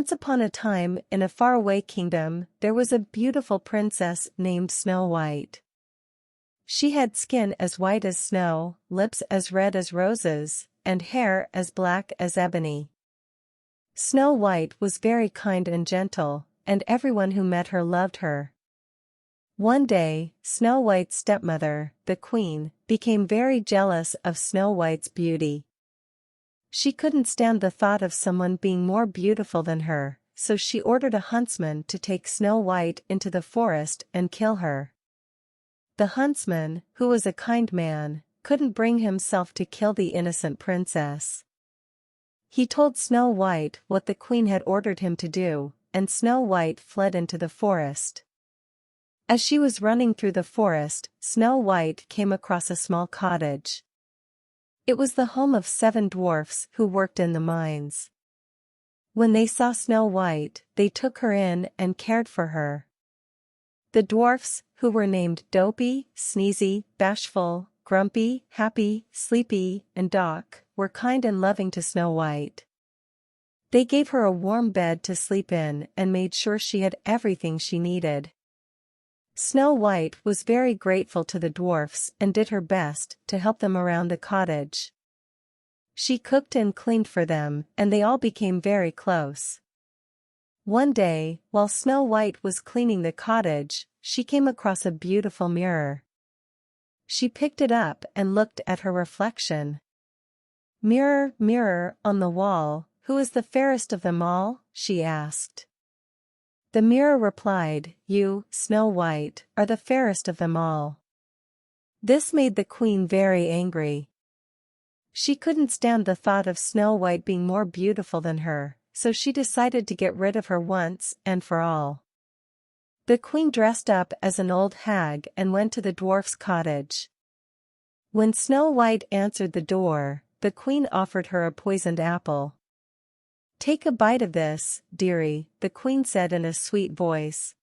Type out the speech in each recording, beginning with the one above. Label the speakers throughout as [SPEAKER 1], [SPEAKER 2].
[SPEAKER 1] Once upon a time, in a faraway kingdom, there was a beautiful princess named Snow White. She had skin as white as snow, lips as red as roses, and hair as black as ebony. Snow White was very kind and gentle, and everyone who met her loved her. One day, Snow White's stepmother, the queen, became very jealous of Snow White's beauty. She couldn't stand the thought of someone being more beautiful than her, so she ordered a huntsman to take Snow White into the forest and kill her. The huntsman, who was a kind man, couldn't bring himself to kill the innocent princess. He told Snow White what the queen had ordered him to do, and Snow White fled into the forest. As she was running through the forest, Snow White came across a small cottage. It was the home of 7 dwarfs who worked in the mines. When they saw Snow White, they took her in and cared for her. The dwarfs, who were named Dopey, Sneezy, Bashful, Grumpy, Happy, Sleepy, and Doc, were kind and loving to Snow White. They gave her a warm bed to sleep in and made sure she had everything she needed. Snow White was very grateful to the dwarfs and did her best to help them around the cottage. She cooked and cleaned for them, and they all became very close. One day, while Snow White was cleaning the cottage, she came across a beautiful mirror. She picked it up and looked at her reflection. "Mirror, mirror on the wall, who is the fairest of them all?" she asked. The mirror replied, "You, Snow White, are the fairest of them all." This made the queen very angry. She couldn't stand the thought of Snow White being more beautiful than her, so she decided to get rid of her once and for all. The queen dressed up as an old hag and went to the dwarf's cottage. When Snow White answered the door, the queen offered her a poisoned apple. "Take a bite of this, dearie," the queen said in a sweet voice.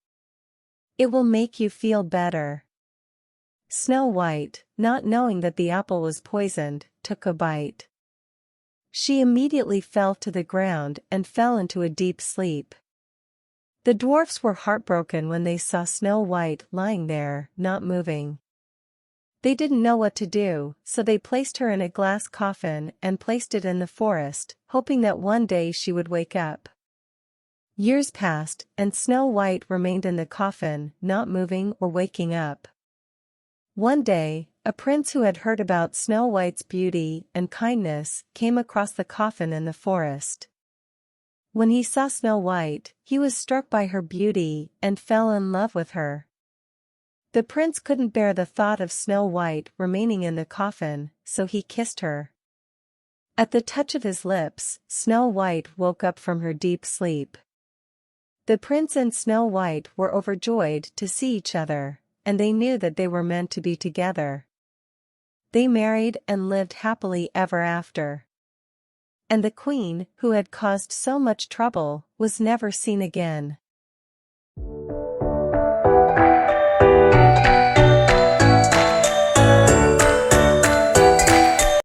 [SPEAKER 1] "It will make you feel better." Snow White, not knowing that the apple was poisoned, took a bite. She immediately fell to the ground and fell into a deep sleep. The dwarfs were heartbroken when they saw Snow White lying there, not moving. They didn't know what to do, so they placed her in a glass coffin and placed it in the forest, hoping that one day she would wake up. Years passed, and Snow White remained in the coffin, not moving or waking up. One day, a prince who had heard about Snow White's beauty and kindness came across the coffin in the forest. When he saw Snow White, he was struck by her beauty and fell in love with her. The prince couldn't bear the thought of Snow White remaining in the coffin, so he kissed her. At the touch of his lips, Snow White woke up from her deep sleep. The prince and Snow White were overjoyed to see each other, and they knew that they were meant to be together. They married and lived happily ever after. And the queen, who had caused so much trouble, was never seen again.